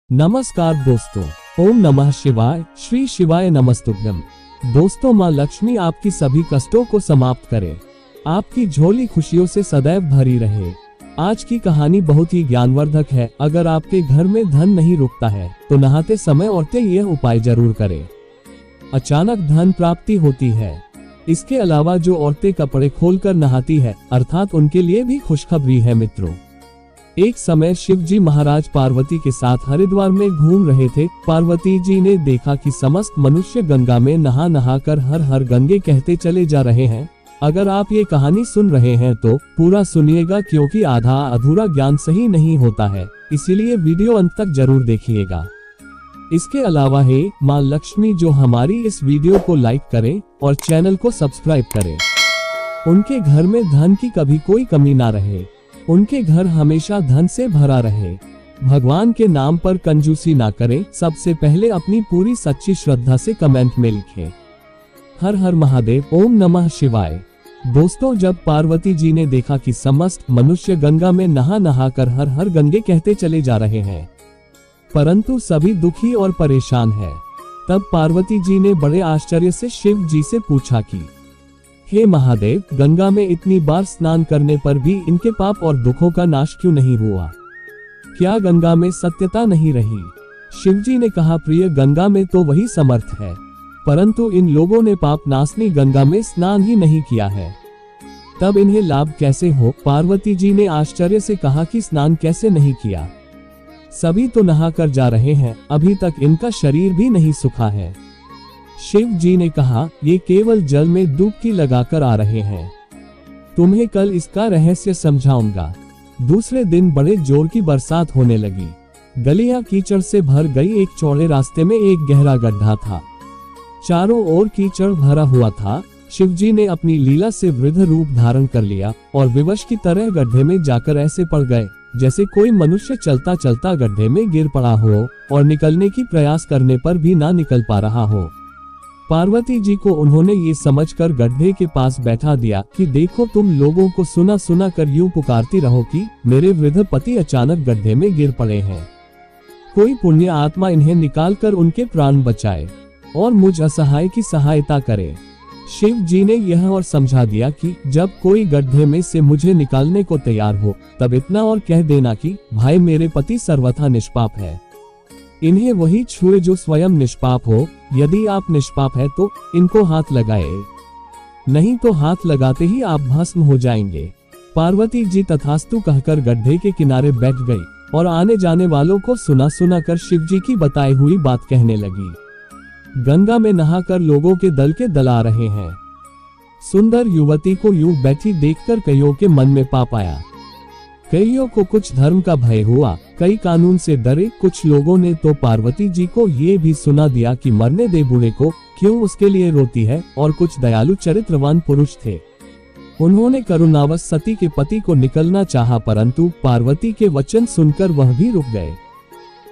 नमस्कार दोस्तों, ओम नमः शिवाय, श्री शिवाय नमस्तुभ्यम। दोस्तों, माँ लक्ष्मी आपकी सभी कष्टों को समाप्त करे, आपकी झोली खुशियों से सदैव भरी रहे। आज की कहानी बहुत ही ज्ञानवर्धक है। अगर आपके घर में धन नहीं रुकता है तो नहाते समय औरतें यह उपाय जरूर करें, अचानक धन प्राप्ति होती है। इसके अलावा जो औरतें कपड़े खोलकर नहाती है, अर्थात उनके लिए भी खुशखबरी है मित्रों। एक समय शिव जी महाराज पार्वती के साथ हरिद्वार में घूम रहे थे। पार्वती जी ने देखा कि समस्त मनुष्य गंगा में नहा नहा कर हर हर गंगे कहते चले जा रहे हैं। अगर आप ये कहानी सुन रहे हैं तो पूरा सुनिएगा, क्योंकि आधा अधूरा ज्ञान सही नहीं होता है, इसीलिए वीडियो अंत तक जरूर देखिएगा। इसके अलावा है माँ लक्ष्मी जो हमारी इस वीडियो को लाइक करें और चैनल को सब्सक्राइब करें। उनके घर में धन की कभी कोई कमी ना रहे, उनके घर हमेशा धन से भरा रहे। भगवान के नाम पर कंजूसी ना करें। सबसे पहले अपनी पूरी सच्ची श्रद्धा से कमेंट में लिखें, हर हर महादेव, ओम नमः शिवाय। दोस्तों, जब पार्वती जी ने देखा कि समस्त मनुष्य गंगा में नहा नहा कर हर हर गंगे कहते चले जा रहे हैं, परंतु सभी दुखी और परेशान हैं, तब पार्वती जी ने बड़े आश्चर्य से शिव जी से पूछा कि हे महादेव, गंगा में इतनी बार स्नान करने पर भी इनके पाप और दुखों का नाश क्यों नहीं हुआ? क्या गंगा में सत्यता नहीं रही? शिव जी ने कहा, प्रिय, गंगा में तो वही समर्थ है, परंतु इन लोगों ने पाप नाशनी गंगा में स्नान ही नहीं किया है, तब इन्हें लाभ कैसे हो? पार्वती जी ने आश्चर्य से कहा कि स्नान कैसे नहीं किया? सभी तो नहा कर जा रहे हैं, अभी तक इनका शरीर भी नहीं सूखा है। शिव जी ने कहा, ये केवल जल में डुबकी लगाकर आ रहे हैं, तुम्हें कल इसका रहस्य समझाऊंगा। दूसरे दिन बड़े जोर की बरसात होने लगी, गलियां कीचड़ से भर गई। एक चौड़े रास्ते में एक गहरा गड्ढा था, चारों ओर कीचड़ भरा हुआ था। शिव जी ने अपनी लीला से वृद्ध रूप धारण कर लिया और विवश की तरह गड्ढे में जाकर ऐसे पड़ गए जैसे कोई मनुष्य चलता चलता गड्ढे में गिर पड़ा हो और निकलने की प्रयास करने पर भी ना निकल पा रहा हो। पार्वती जी को उन्होंने ये समझकर गड्ढे के पास बैठा दिया कि देखो, तुम लोगों को सुना सुना कर यूं पुकारती रहो कि मेरे वृद्ध पति अचानक गड्ढे में गिर पड़े हैं, कोई पुण्य आत्मा इन्हें निकालकर उनके प्राण बचाए और मुझ असहाय की सहायता करे। शिव जी ने यह और समझा दिया कि जब कोई गड्ढे में से मुझे निकालने को तैयार हो, तब इतना और कह देना कि भाई, मेरे पति सर्वथा निष्पाप है, इन्हें वही छुए जो स्वयं निष्पाप हो। यदि आप निष्पाप है तो इनको हाथ लगाए, नहीं तो हाथ लगाते ही आप भस्म हो जाएंगे। पार्वती जी तथास्तु कहकर गड्ढे के किनारे बैठ गई और आने जाने वालों को सुना सुना कर शिव जी की बताई हुई बात कहने लगी। गंगा में नहाकर लोगों के दल के दल आ रहे हैं। सुंदर युवती को यूं बैठी देखकर कईयों के मन में पाप आया। कईयों को कुछ धर्म का भय हुआ, कई कानून से डरे। कुछ लोगों ने तो पार्वती जी को ये भी सुना दिया कि मरने दे बूढ़े को, क्यों उसके लिए रोती है। और कुछ दयालु चरित्रवान पुरुष थे, उन्होंने करुणावश सती के पति को निकलना चाहा, परंतु पार्वती के वचन सुनकर वह भी रुक गए।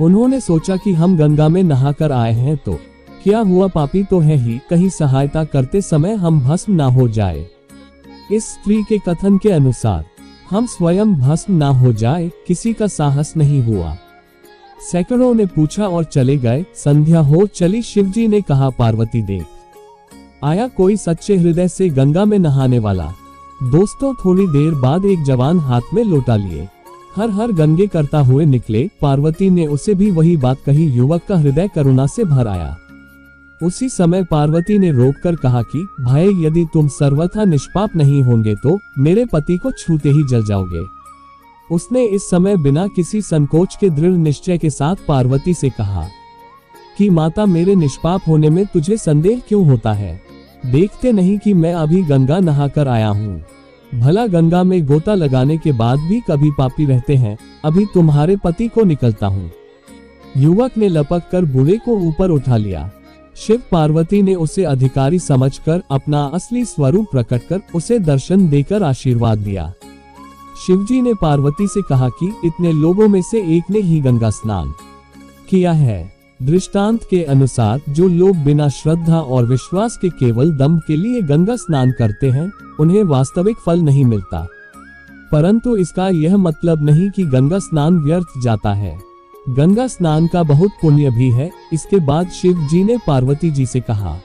उन्होंने सोचा कि हम गंगा में नहाकर आए हैं तो क्या हुआ, पापी तो है ही, कहीं सहायता करते समय हम भस्म ना हो जाए। इस स्त्री के कथन के अनुसार हम स्वयं भस्म ना हो जाए, किसी का साहस नहीं हुआ। सैकड़ों ने पूछा और चले गए। संध्या हो चली। शिव जी ने कहा, पार्वती देख, आया कोई सच्चे हृदय से गंगा में नहाने वाला। दोस्तों, थोड़ी देर बाद एक जवान हाथ में लोटा लिए हर हर गंगे करता हुए निकले। पार्वती ने उसे भी वही बात कही। युवक का हृदय करुणा से भर आया। उसी समय पार्वती ने रोककर कहा कि भाई, यदि तुम सर्वथा निष्पाप नहीं होंगे तो मेरे पति को छूते ही जल जाओगे। उसने इस समय बिना किसी संकोच के दृढ़ निश्चय के साथ पार्वती से कहा कि माता, मेरे निष्पाप होने में तुझे संदेह क्यों होता है? देखते नहीं कि मैं अभी गंगा नहाकर आया हूँ। भला गंगा में गोता लगाने के बाद भी कभी पापी रहते हैं। अभी तुम्हारे पति को निकलता हूँ। युवक ने लपक कर बूढ़े को ऊपर उठा लिया। शिव पार्वती ने उसे अधिकारी समझकर अपना असली स्वरूप प्रकट कर उसे दर्शन देकर आशीर्वाद दिया। शिवजी ने पार्वती से कहा कि इतने लोगों में से एक ने ही गंगा स्नान किया है। दृष्टांत के अनुसार जो लोग बिना श्रद्धा और विश्वास के केवल दंभ के लिए गंगा स्नान करते हैं, उन्हें वास्तविक फल नहीं मिलता। परंतु इसका यह मतलब नहीं कि गंगा स्नान व्यर्थ जाता है। गंगा स्नान का बहुत पुण्य भी है। इसके बाद शिव जी ने पार्वती जी से कहा,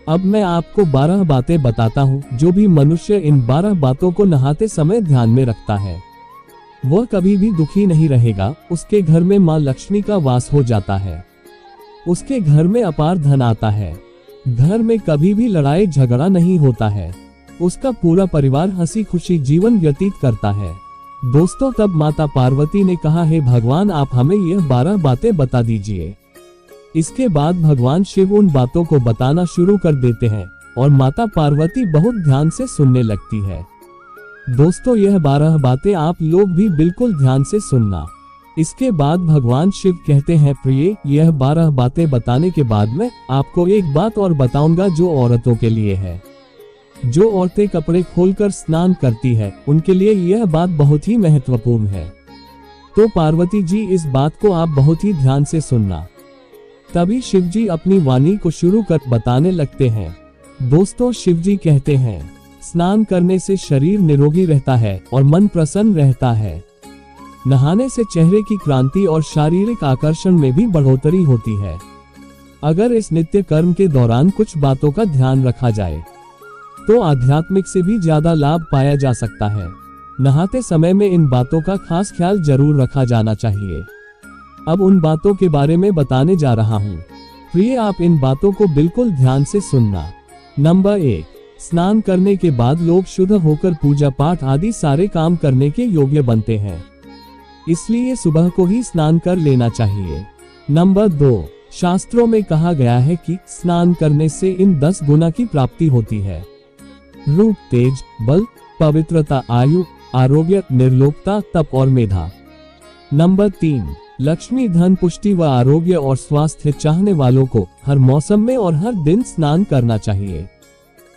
अब मैं आपको 12 बातें बताता हूँ। जो भी मनुष्य इन 12 बातों को नहाते समय ध्यान में रखता है वह कभी भी दुखी नहीं रहेगा। उसके घर में माँ लक्ष्मी का वास हो जाता है, उसके घर में अपार धन आता है, घर में कभी भी लड़ाई झगड़ा नहीं होता है, उसका पूरा परिवार हंसी खुशी जीवन व्यतीत करता है। दोस्तों, तब माता पार्वती ने कहा, हे भगवान, आप हमें यह 12 बातें बता दीजिए। इसके बाद भगवान शिव उन बातों को बताना शुरू कर देते हैं और माता पार्वती बहुत ध्यान से सुनने लगती है। दोस्तों, यह 12 बातें आप लोग भी बिल्कुल ध्यान से सुनना। इसके बाद भगवान शिव कहते हैं, प्रिय, यह 12 बातें बताने के बाद मैं आपको एक बात और बताऊंगा जो औरतों के लिए है। जो औरतें कपड़े खोलकर स्नान करती है उनके लिए यह बात बहुत ही महत्वपूर्ण है। तो पार्वती जी, इस बात को आप बहुत ही ध्यान से सुनना। तभी शिव जी अपनी वाणी को शुरू कर बताने लगते हैं। दोस्तों, शिव जी कहते हैं, स्नान करने से शरीर निरोगी रहता है और मन प्रसन्न रहता है। नहाने से चेहरे की क्रांति और शारीरिक आकर्षण में भी बढ़ोतरी होती है। अगर इस नित्य कर्म के दौरान कुछ बातों का ध्यान रखा जाए तो आध्यात्मिक से भी ज्यादा लाभ पाया जा सकता है। नहाते समय में इन बातों का खास ख्याल जरूर रखा जाना चाहिए। अब उन बातों के बारे में बताने जा रहा हूँ। प्रिय, आप इन बातों को बिल्कुल ध्यान से सुनना। नंबर 1, स्नान करने के बाद लोग शुद्ध होकर पूजा पाठ आदि सारे काम करने के योग्य बनते हैं, इसलिए सुबह को ही स्नान कर लेना चाहिए। नंबर 2, शास्त्रों में कहा गया है कि स्नान करने से इन 10 गुना की प्राप्ति होती है: रूप, तेज, बल, पवित्रता, आयु, आरोग्य, निर्लोकता, तप और मेधा। नंबर 3, लक्ष्मी, धन, पुष्टि व आरोग्य और स्वास्थ्य चाहने वालों को हर मौसम में और हर दिन स्नान करना चाहिए।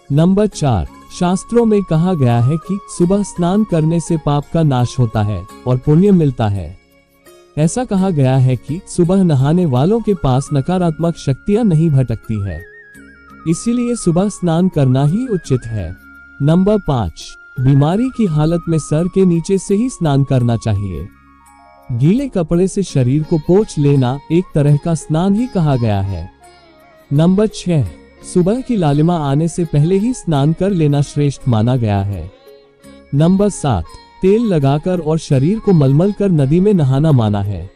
नंबर 4, शास्त्रों में कहा गया है कि सुबह स्नान करने से पाप का नाश होता है और पुण्य मिलता है। ऐसा कहा गया है कि सुबह नहाने वालों के पास नकारात्मक शक्तियां नहीं भटकती है, इसीलिए सुबह स्नान करना ही उचित है। नंबर 5, बीमारी की हालत में सर के नीचे से ही स्नान करना चाहिए। गीले कपड़े से शरीर को पोंछ लेना एक तरह का स्नान ही कहा गया है। नंबर 6, सुबह की लालिमा आने से पहले ही स्नान कर लेना श्रेष्ठ माना गया है। नंबर 7, तेल लगाकर और शरीर को मलमल कर नदी में नहाना माना है।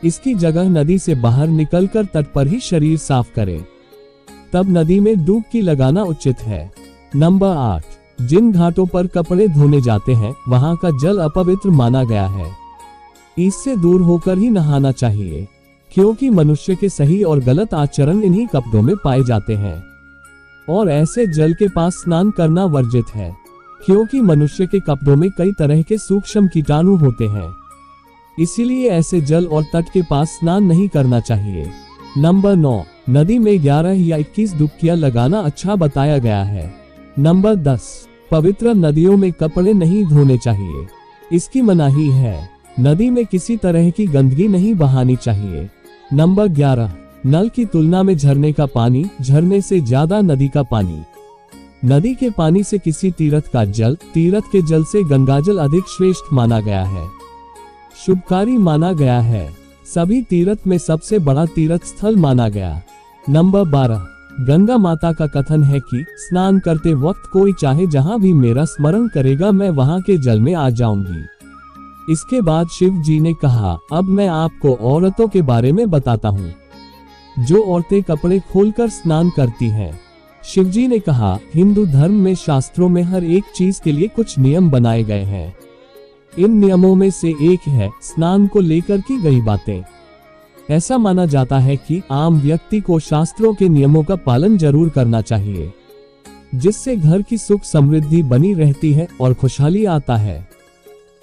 इसकी जगह नदी से बाहर निकलकर तट पर ही शरीर साफ करें, तब नदी में डुबकी लगाना उचित है। नंबर 8, जिन घाटों पर कपड़े धोने जाते हैं वहां का जल अपवित्र माना गया है, इससे दूर होकर ही नहाना चाहिए, क्योंकि मनुष्य के सही और गलत आचरण इन्हीं कपड़ों में पाए जाते हैं और ऐसे जल के पास स्नान करना वर्जित है, क्योंकि मनुष्य के कपड़ों में कई तरह के सूक्ष्म कीटाणु होते हैं, इसीलिए ऐसे जल और तट के पास स्नान नहीं करना चाहिए। नंबर 9, नदी में 11 या 21 डुबकियां लगाना अच्छा बताया गया है। नंबर 10, पवित्र नदियों में कपड़े नहीं धोने चाहिए, इसकी मनाही है। नदी में किसी तरह की गंदगी नहीं बहानी चाहिए। नंबर 11, नल की तुलना में झरने का पानी, झरने से ज्यादा नदी का पानी। नदी के पानी से किसी तीर्थ का जल, तीर्थ के जल से गंगाजल अधिक श्रेष्ठ माना गया है, शुभकारी माना गया है, सभी तीर्थ में सबसे बड़ा तीर्थ स्थल माना गया। नंबर 12, गंगा माता का कथन है कि स्नान करते वक्त कोई चाहे जहां भी मेरा स्मरण करेगा मैं वहां के जल में आ जाऊंगी। इसके बाद शिव जी ने कहा, अब मैं आपको औरतों के बारे में बताता हूँ, जो औरतें कपड़े खोलकर स्नान करती हैं। शिव जी ने कहा, हिंदू धर्म में शास्त्रों में हर एक चीज के लिए कुछ नियम बनाए गए हैं। इन नियमों में से एक है स्नान को लेकर की गई बातें। ऐसा माना जाता है कि आम व्यक्ति को शास्त्रों के नियमों का पालन जरूर करना चाहिए, जिससे घर की सुख समृद्धि बनी रहती है और खुशहाली आता है,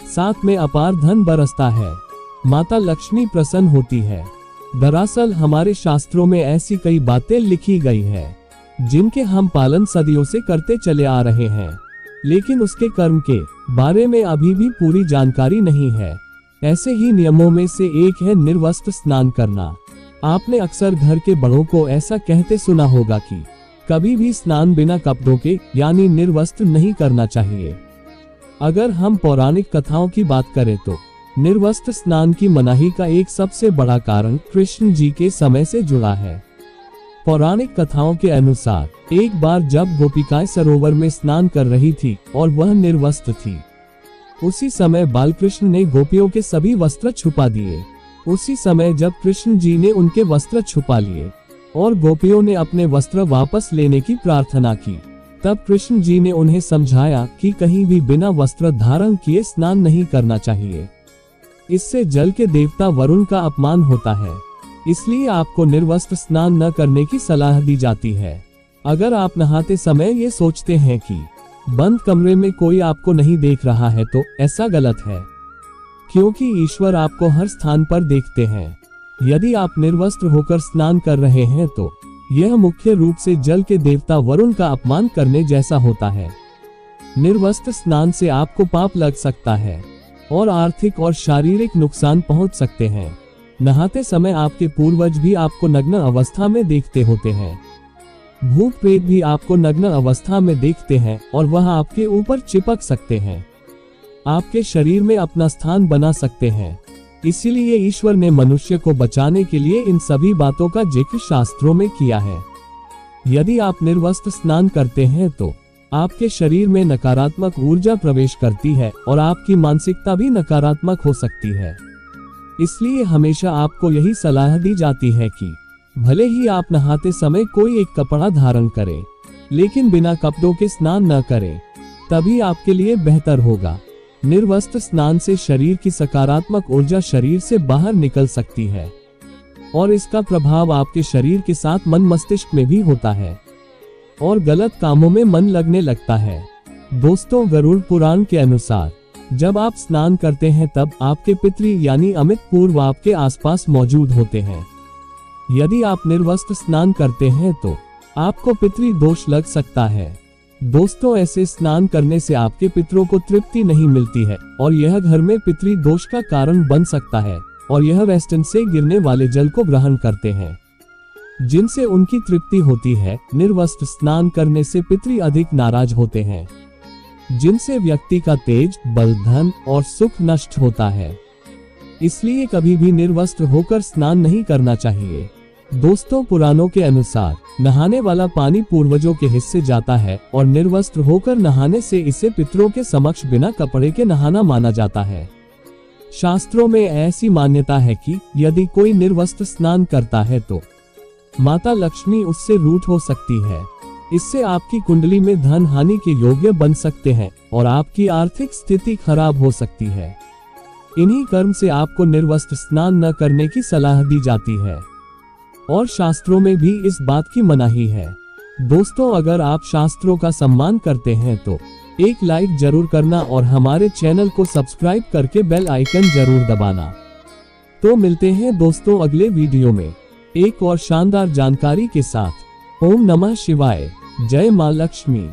साथ में अपार धन बरसता है, माता लक्ष्मी प्रसन्न होती है। दरअसल हमारे शास्त्रों में ऐसी कई बातें लिखी गई है जिनके हम पालन सदियों से करते चले आ रहे हैं, लेकिन उसके कर्म के बारे में अभी भी पूरी जानकारी नहीं है। ऐसे ही नियमों में से एक है निर्वस्त्र स्नान करना। आपने अक्सर घर के बड़ों को ऐसा कहते सुना होगा कि कभी भी स्नान बिना कपड़ों के यानी निर्वस्त्र नहीं करना चाहिए। अगर हम पौराणिक कथाओं की बात करें तो निर्वस्त्र स्नान की मनाही का एक सबसे बड़ा कारण कृष्ण जी के समय से जुड़ा है। पौराणिक कथाओं के अनुसार एक बार जब गोपिकाएं सरोवर में स्नान कर रही थी और वह निर्वस्त्र थी, उसी समय बालकृष्ण ने गोपियों के सभी वस्त्र छुपा दिए। उसी समय जब कृष्ण जी ने उनके वस्त्र छुपा लिए और गोपियों ने अपने वस्त्र वापस लेने की प्रार्थना की, तब कृष्ण जी ने उन्हें समझाया कि कहीं भी बिना वस्त्र धारण किए स्नान नहीं करना चाहिए। इससे जल के देवता वरुण का अपमान होता है, इसलिए आपको निर्वस्त्र स्नान न करने की सलाह दी जाती है। अगर आप नहाते समय ये सोचते हैं कि बंद कमरे में कोई आपको नहीं देख रहा है तो ऐसा गलत है, क्योंकि ईश्वर आपको हर स्थान पर देखते हैं। यदि आप निर्वस्त्र होकर स्नान कर रहे हैं तो यह मुख्य रूप से जल के देवता वरुण का अपमान करने जैसा होता है। निर्वस्त्र स्नान से आपको पाप लग सकता है और आर्थिक और शारीरिक नुकसान पहुंच सकते हैं। नहाते समय आपके पूर्वज भी आपको नग्न अवस्था में देखते होते हैं। भूत प्रेत भी आपको नग्न अवस्था में देखते हैं और वह आपके ऊपर चिपक सकते हैं, आपके शरीर में अपना स्थान बना सकते हैं। इसीलिए ईश्वर ने मनुष्य को बचाने के लिए इन सभी बातों का जिक्र शास्त्रों में किया है। यदि आप निर्वस्त्र स्नान करते हैं तो आपके शरीर में नकारात्मक ऊर्जा प्रवेश करती है और आपकी मानसिकता भी नकारात्मक हो सकती है। इसलिए हमेशा आपको यही सलाह दी जाती है कि भले ही आप नहाते समय कोई एक कपड़ा धारण करें, लेकिन बिना कपड़ों के स्नान न करें, तभी आपके लिए बेहतर होगा। निर्वस्त्र स्नान से शरीर की सकारात्मक ऊर्जा शरीर से बाहर निकल सकती है और इसका प्रभाव आपके शरीर के साथ मन मस्तिष्क में भी होता है और गलत कामों में मन लगने लगता है। दोस्तों, गरुड़ पुराण के अनुसार जब आप स्नान करते हैं तब आपके पितृ यानी अमित पूर्व आपके आसपास मौजूद होते हैं। यदि आप निर्वस्त्र स्नान करते हैं तो आपको पितृ दोष लग सकता है। दोस्तों, ऐसे स्नान करने से आपके पितरों को तृप्ति नहीं मिलती है और यह घर में पितृ दोष का कारण बन सकता है और यह वेस्टर्न से गिरने वाले जल को ग्रहण करते हैं, जिनसे उनकी तृप्ति होती है। निर्वस्त्र स्नान करने से पितृ अधिक नाराज होते हैं, जिनसे व्यक्ति का तेज, बल, धन और सुख नष्ट होता है। इसलिए कभी भी निर्वस्त्र होकर स्नान नहीं करना चाहिए। दोस्तों, पुराणों के अनुसार नहाने वाला पानी पूर्वजों के हिस्से जाता है और निर्वस्त्र होकर नहाने से इसे पितरों के समक्ष बिना कपड़े के नहाना माना जाता है। शास्त्रों में ऐसी मान्यता है कि यदि कोई निर्वस्त्र स्नान करता है तो माता लक्ष्मी उससे रूठ हो सकती है। इससे आपकी कुंडली में धन हानि के योग्य बन सकते हैं और आपकी आर्थिक स्थिति खराब हो सकती है। इन्हीं कर्म से आपको निर्वस्त्र स्नान न करने की सलाह दी जाती है और शास्त्रों में भी इस बात की मनाही है। दोस्तों, अगर आप शास्त्रों का सम्मान करते हैं तो एक लाइक जरूर करना और हमारे चैनल को सब्सक्राइब करके बेल आइकन जरूर दबाना। तो मिलते हैं दोस्तों अगले वीडियो में एक और शानदार जानकारी के साथ। ओम नमः शिवाय। जय मां लक्ष्मी।